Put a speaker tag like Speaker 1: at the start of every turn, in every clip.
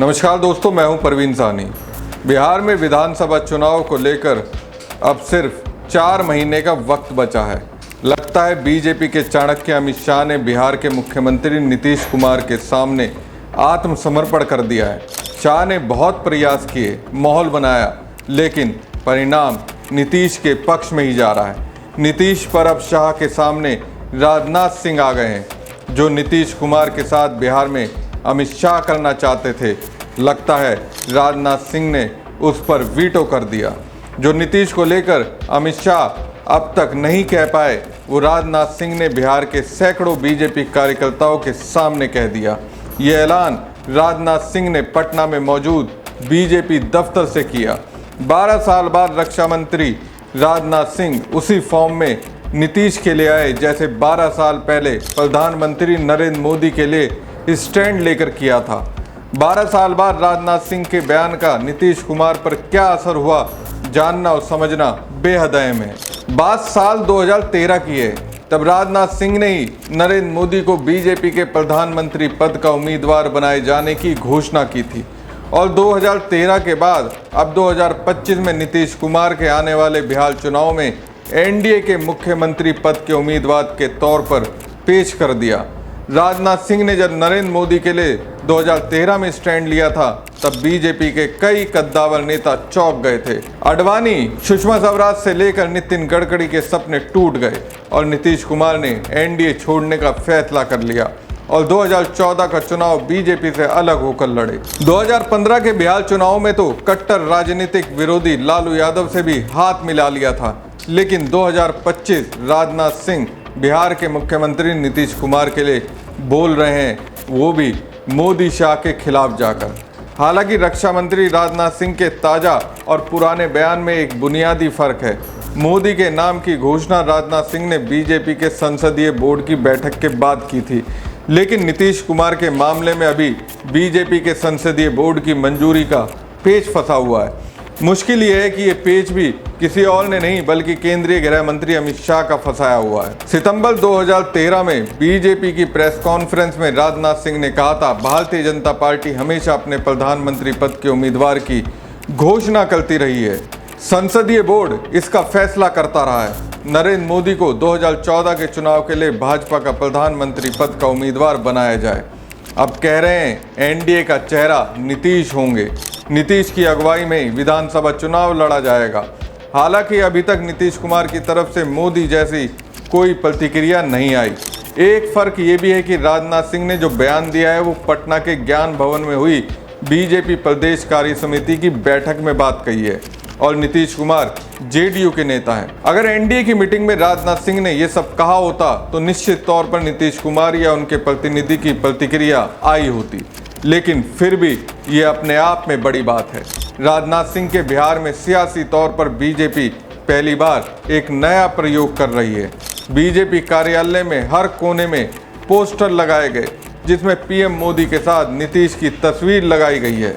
Speaker 1: नमस्कार दोस्तों, मैं हूं परवीन साहनी। बिहार में विधानसभा चुनाव को लेकर अब सिर्फ 4 महीने का वक्त बचा है। लगता है बीजेपी के चाणक्य अमित शाह ने बिहार के मुख्यमंत्री नीतीश कुमार के सामने आत्मसमर्पण कर दिया है। शाह ने बहुत प्रयास किए, माहौल बनाया, लेकिन परिणाम नीतीश के पक्ष में ही जा रहा है। नीतीश पर अब शाह के सामने राजनाथ सिंह आ गए हैं, जो नीतीश कुमार के साथ बिहार में अमित शाह करना चाहते थे। लगता है राजनाथ सिंह ने उस पर वीटो कर दिया। जो नीतीश को लेकर अमित शाह अब तक नहीं कह पाए, वो राजनाथ सिंह ने बिहार के सैकड़ों बीजेपी कार्यकर्ताओं के सामने कह दिया। ये ऐलान राजनाथ सिंह ने पटना में मौजूद बीजेपी दफ्तर से किया। 12 साल बाद रक्षा मंत्री राजनाथ सिंह उसी फॉर्म में नीतीश के लिए आए, जैसे 12 साल पहले प्रधानमंत्री नरेंद्र मोदी के लिए स्टैंड लेकर किया था। 12 साल बाद राजनाथ सिंह के बयान का नीतीश कुमार पर क्या असर हुआ, जानना और समझना बेहद अहम है। बात साल 2013 की है। तब राजनाथ सिंह ने ही नरेंद्र मोदी को बीजेपी के प्रधानमंत्री पद का उम्मीदवार बनाए जाने की घोषणा की थी और 2013 के बाद अब 2025 में नीतीश कुमार के आने वाले बिहार चुनाव में एनडीए के मुख्यमंत्री पद के उम्मीदवार के तौर पर पेश कर दिया। राजनाथ सिंह ने जब नरेंद्र मोदी के लिए 2013 में स्टैंड लिया था, तब बीजेपी के कई कद्दावर नेता चौंक गए थे। आडवाणी, सुषमा स्वराज से लेकर नितिन गडकरी के सपने टूट गए और नीतीश कुमार ने एनडीए छोड़ने का फैसला कर लिया और 2014 का चुनाव बीजेपी से अलग होकर लड़े। 2015 के बिहार चुनाव में तो कट्टर राजनीतिक विरोधी लालू यादव से भी हाथ मिला लिया था, लेकिन 2025 राजनाथ सिंह बिहार के मुख्यमंत्री नीतीश कुमार के लिए बोल रहे हैं, वो भी मोदी शाह के खिलाफ जाकर। हालांकि रक्षा मंत्री राजनाथ सिंह के ताज़ा और पुराने बयान में एक बुनियादी फर्क है। मोदी के नाम की घोषणा राजनाथ सिंह ने बीजेपी के संसदीय बोर्ड की बैठक के बाद की थी, लेकिन नीतीश कुमार के मामले में अभी बीजेपी के संसदीय बोर्ड की मंजूरी का पेच फंसा हुआ है। मुश्किल ये है कि ये पेच भी किसी और ने नहीं, बल्कि केंद्रीय गृह मंत्री अमित शाह का फंसाया हुआ है। सितंबर 2013 में बीजेपी की प्रेस कॉन्फ्रेंस में राजनाथ सिंह ने कहा था, भारतीय जनता पार्टी हमेशा अपने प्रधानमंत्री पद के उम्मीदवार की घोषणा करती रही है। संसदीय बोर्ड इसका फैसला करता रहा है। नरेंद्र मोदी को 2014 के चुनाव के लिए भाजपा का प्रधानमंत्री पद का उम्मीदवार बनाया जाए। अब कह रहे हैं एनडीए का चेहरा नीतीश होंगे। नीतीश की अगुवाई में विधानसभा चुनाव लड़ा जाएगा। हालांकि अभी तक नीतीश कुमार की तरफ से मोदी जैसी कोई प्रतिक्रिया नहीं आई। एक फर्क ये भी है कि राजनाथ सिंह ने जो बयान दिया है वो पटना के ज्ञान भवन में हुई बीजेपी प्रदेश कार्य समिति की बैठक में बात कही है और नीतीश कुमार जेडीयू के नेता हैं। अगर एनडीए की मीटिंग में राजनाथ सिंह ने ये सब कहा होता तो निश्चित तौर पर नीतीश कुमार या उनके प्रतिनिधि की प्रतिक्रिया आई होती, लेकिन फिर भी ये अपने आप में बड़ी बात है। राजनाथ सिंह के बिहार में सियासी तौर पर बीजेपी पहली बार एक नया प्रयोग कर रही है। बीजेपी कार्यालय में हर कोने में पोस्टर लगाए गए, जिसमें पीएम मोदी के साथ नीतीश की तस्वीर लगाई गई है।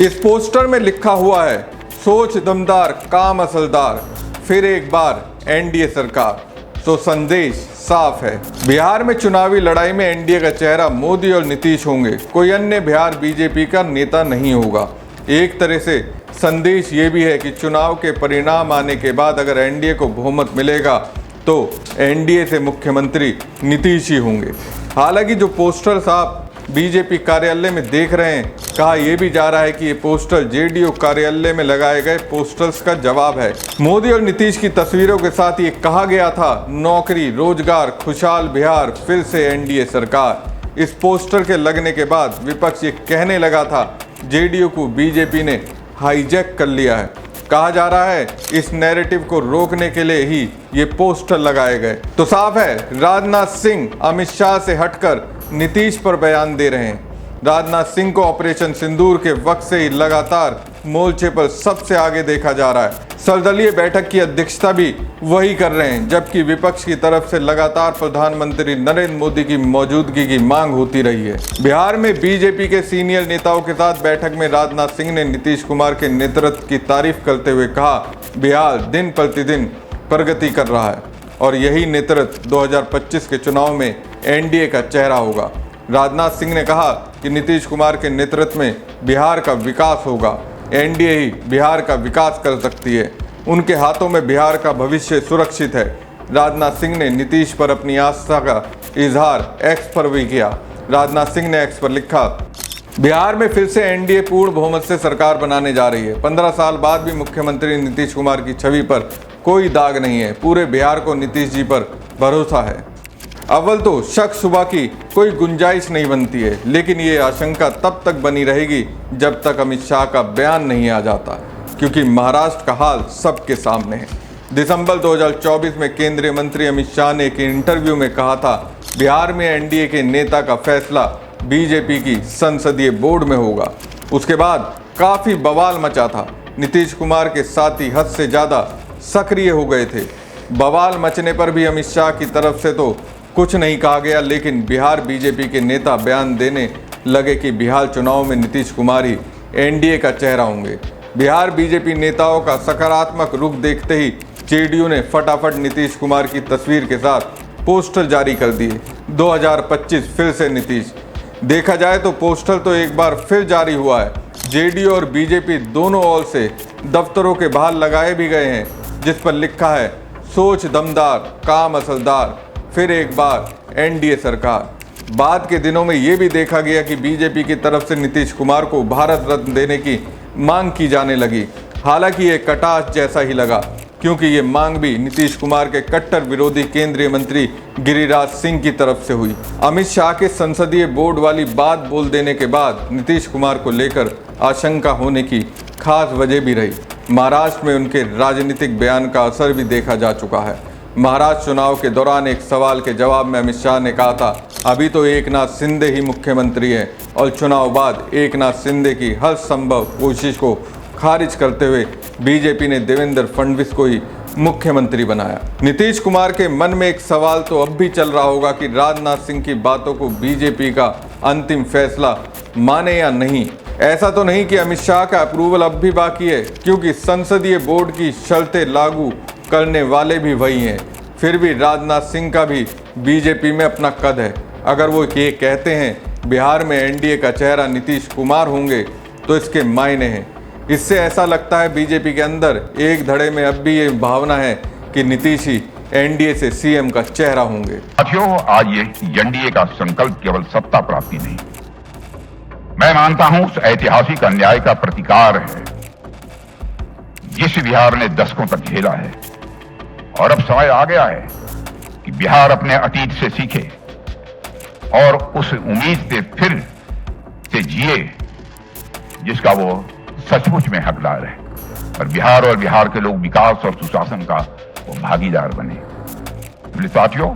Speaker 1: इस पोस्टर में लिखा हुआ है, सोच दमदार, काम असलदार, फिर एक बार एनडीए सरकार। तो संदेश साफ है, बिहार में चुनावी लड़ाई में एनडीए का चेहरा मोदी और नीतीश होंगे, कोई अन्य बिहार बीजेपी का नेता नहीं होगा। एक तरह से संदेश ये भी है कि चुनाव के परिणाम आने के बाद अगर एनडीए को बहुमत मिलेगा तो एनडीए से मुख्यमंत्री नीतीश ही होंगे। हालांकि जो पोस्टर्स आप बीजेपी कार्यालय में देख रहे हैं, कहा यह भी जा रहा है कि ये पोस्टर जेडीयू कार्यालय में लगाए गए पोस्टर्स का जवाब है। मोदी और नीतीश की तस्वीरों के साथ ये कहा गया था, नौकरी, रोजगार, खुशहाल बिहार, फिर से एनडीए सरकार। इस पोस्टर के लगने के बाद विपक्ष ये कहने लगा था, जेडीयू को बीजेपी ने हाईजैक कर लिया है। कहा जा रहा है इस नैरेटिव को रोकने के लिए ही ये पोस्टर लगाए गए। तो साफ है, राजनाथ सिंह अमित शाह से हटकर नीतीश पर बयान दे रहे हैं। राजनाथ सिंह को ऑपरेशन सिंदूर के वक्त से ही लगातार मोर्चे पर सबसे आगे देखा जा रहा है। सर्वदलीय बैठक की अध्यक्षता भी वही कर रहे हैं, जबकि विपक्ष की तरफ से लगातार प्रधानमंत्री नरेंद्र मोदी की मौजूदगी की मांग होती रही है। बिहार में बीजेपी के सीनियर नेताओं के साथ बैठक में राजनाथ सिंह ने नीतीश कुमार के नेतृत्व की तारीफ करते हुए कहा, बिहार दिन प्रतिदिन प्रगति कर रहा है और यही नेतृत्व 2025 के चुनाव में एनडीए का चेहरा होगा। राजनाथ सिंह ने कहा कि नीतीश कुमार के नेतृत्व में बिहार का विकास होगा। एनडीए ही बिहार का विकास कर सकती है। उनके हाथों में बिहार का भविष्य सुरक्षित है। राजनाथ सिंह ने नीतीश पर अपनी आस्था का इजहार एक्स पर भी किया। राजनाथ सिंह ने एक्स पर लिखा, बिहार में फिर से एनडीए पूर्ण बहुमत से सरकार बनाने जा रही है। 15 साल बाद भी मुख्यमंत्री नीतीश कुमार की छवि पर कोई दाग नहीं है। पूरे बिहार को नीतीश जी पर भरोसा है। अव्वल तो शक शुबा की कोई गुंजाइश नहीं बनती है, लेकिन ये आशंका तब तक बनी रहेगी जब तक अमित शाह का बयान नहीं आ जाता, क्योंकि महाराष्ट्र का हाल सबके सामने है। दिसंबर 2024 में केंद्रीय मंत्री अमित शाह ने एक इंटरव्यू में कहा था, बिहार में एनडीए के नेता का फैसला बीजेपी की संसदीय बोर्ड में होगा। उसके बाद काफी बवाल मचा था। नीतीश कुमार के साथी हद से ज्यादा सक्रिय हो गए थे। बवाल मचने पर भी अमित शाह की तरफ से तो कुछ नहीं कहा गया, लेकिन बिहार बीजेपी के नेता बयान देने लगे कि बिहार चुनाव में नीतीश कुमार ही एनडीए का चेहरा होंगे। बिहार बीजेपी नेताओं का सकारात्मक रुख देखते ही जेडीयू ने फटाफट नीतीश कुमार की तस्वीर के साथ पोस्टर जारी कर दिए। 2025 फिर से नीतीश। देखा जाए तो पोस्टर तो एक बार फिर जारी हुआ है। जेडीयू और बीजेपी दोनों ओर से दफ्तरों के बाहर लगाए भी गए हैं, जिस पर लिखा है, सोच दमदार, काम असलदार, फिर एक बार एनडीए सरकार। बाद के दिनों में ये भी देखा गया कि बीजेपी की तरफ से नीतीश कुमार को भारत रत्न देने की मांग की जाने लगी। हालांकि ये कटाक्ष जैसा ही लगा, क्योंकि ये मांग भी नीतीश कुमार के कट्टर विरोधी केंद्रीय मंत्री गिरिराज सिंह की तरफ से हुई। अमित शाह के संसदीय बोर्ड वाली बात बोल देने के बाद नीतीश कुमार को लेकर आशंका होने की खास वजह भी रही। महाराष्ट्र में उनके राजनीतिक बयान का असर भी देखा जा चुका है। महाराष्ट्र चुनाव के दौरान एक सवाल के जवाब में अमित शाह ने कहा था, अभी तो एकनाथ शिंदे ही मुख्यमंत्री हैं, और चुनाव बाद एकनाथ शिंदे की हर संभव कोशिश को खारिज करते हुए बीजेपी ने देवेंद्र फडणवीस को ही मुख्यमंत्री बनाया। नीतीश कुमार के मन में एक सवाल तो अब भी चल रहा होगा कि राजनाथ सिंह की बातों को बीजेपी का अंतिम फैसला माने या नहीं। ऐसा तो नहीं कि अमित शाह का अप्रूवल अब भी बाकी है, क्योंकि संसदीय बोर्ड की शर्तें लागू करने वाले भी वही हैं। फिर भी राजनाथ सिंह का भी बीजेपी में अपना कद है। अगर वो ये कहते हैं बिहार में एनडीए का चेहरा नीतीश कुमार होंगे, तो इसके मायने हैं। इससे ऐसा लगता है बीजेपी के अंदर एक धड़े में अब भी ये भावना है कि नीतीश ही एनडीए से सीएम का चेहरा होंगे।
Speaker 2: साथियों, आज ये एनडीए का संकल्प केवल सत्ता प्राप्ति नहीं, मैं मानता हूं उस ऐतिहासिक अन्याय का प्रतिकार है जिस बिहार ने दशकों तक झेला है। और अब समय आ गया है कि बिहार अपने अतीत से सीखे और उस उम्मीद से फिर से जिए जिसका वो सचमुच में हकदार है, और बिहार के लोग विकास और सुशासन का वो भागीदार बने। इसलिए साथियों,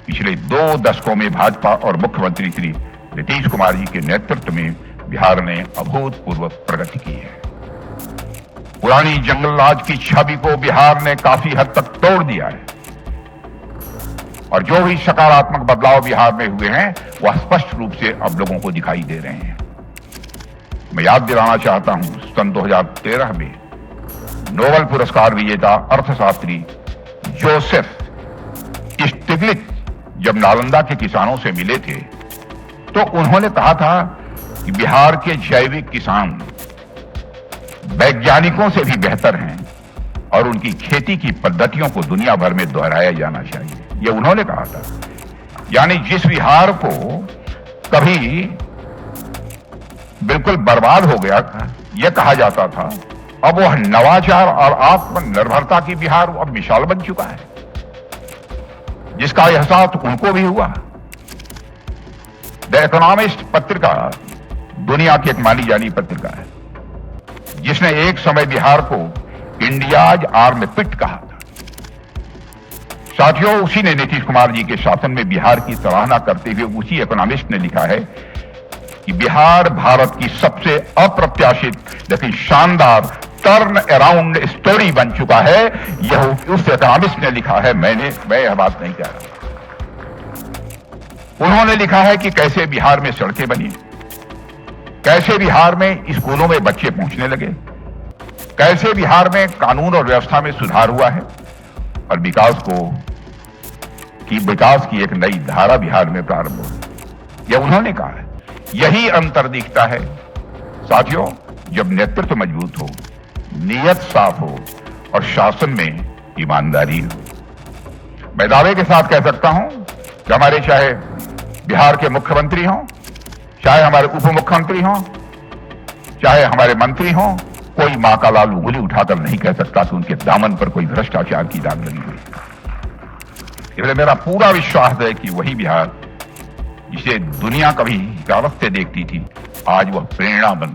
Speaker 2: पिछले 2 दशकों में भाजपा और मुख्यमंत्री श्री नीतीश कुमार जी के नेतृत्व में बिहार ने अभूतपूर्व प्रगति की है। पुरानी जंगल राज की छवि को बिहार ने काफी हद तक तोड़ दिया है, और जो भी सकारात्मक बदलाव बिहार में हुए हैं वह स्पष्ट रूप से अब लोगों को दिखाई दे रहे हैं। मैं याद दिलाना चाहता हूं, सन 2013 में नोबेल पुरस्कार विजेता अर्थशास्त्री जोसेफ स्टिग्लिट्ज जब नालंदा के किसानों से मिले थे, तो उन्होंने कहा था कि बिहार के जैविक किसान वैज्ञानिकों से भी बेहतर हैं और उनकी खेती की पद्धतियों को दुनिया भर में दोहराया जाना चाहिए। यह उन्होंने कहा था। यानी जिस बिहार को कभी बिल्कुल बर्बाद हो गया था, यह कहा जाता था, अब वह नवाचार और आत्मनिर्भरता की बिहार अब मिसाल बन चुका है, जिसका एहसास उनको भी हुआ। द इकोनॉमिस्ट पत्रिका दुनिया की एक मानी जानी पत्रिका है, जिसने एक समय बिहार को इंडियाज आर्मपिट कहा था। साथियों, उसी ने नीतीश कुमार जी के शासन में बिहार की सराहना करते हुए उसी इकोनॉमिस्ट ने लिखा है कि बिहार भारत की सबसे अप्रत्याशित लेकिन शानदार टर्न अराउंड स्टोरी बन चुका है। यह उस इकोनॉमिस्ट ने लिखा है, मैं यह बात नहीं कह रहा। उन्होंने लिखा है कि कैसे बिहार में सड़कें बनी, कैसे बिहार में स्कूलों में बच्चे पहुंचने लगे, कैसे बिहार में कानून और व्यवस्था में सुधार हुआ है, और विकास की एक नई धारा बिहार में प्रारंभ हुई। यह उन्होंने कहा है। यही अंतर दिखता है साथियों, जब नेतृत्व मजबूत हो, नीयत साफ हो और शासन में ईमानदारी हो। मैं दावे के साथ कह सकता हूं कि हमारे चाहे बिहार के मुख्यमंत्री हों, चाहे हमारे उप मुख्यमंत्री हों, चाहे हमारे मंत्री हों, कोई मां का लाल उंगली उठाकर नहीं कह सकता कि उनके दामन पर कोई भ्रष्टाचार की दाग लगी हुई। इसलिए मेरा पूरा विश्वास है कि वही बिहार जिसे दुनिया कभी हिकारत से देखती थी, आज वह प्रेरणा बन